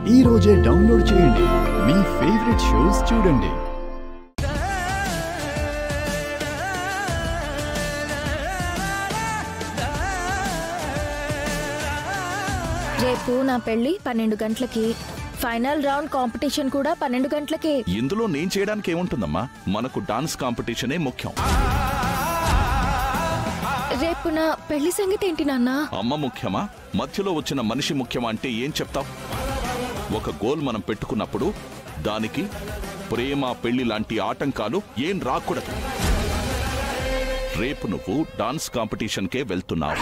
ఈ రోజే డౌన్లోడ్ చేయండి. మీ ఫేవరెట్ షోస్ చూడండి. రేపు నా పెళ్లి 12 గంటలకి. ఫైనల్ రౌండ్ కాంపిటీషన్ కూడా 12 గంటలకి. ఇందులో నేను చేయడానికి ఏముంటుందమ్మా? మనకు డాన్స్ కాంపిటీషనే ముఖ్యం. రేపు నా పెళ్లి సంగతి ఏంటి నాన్న? అమ్మ ముఖ్యమా, మధ్యలో వచ్చిన మనిషి ముఖ్యమా అంటే ఏం చెప్తావు? ఒక గోల్ మనం పెట్టుకున్నప్పుడు దానికి ప్రేమ, పెళ్లి లాంటి ఆటంకాలు ఏం రాకూడదు. రేపు నువ్వు డాన్స్ కాంపిటీషన్కే వెళ్తున్నావు.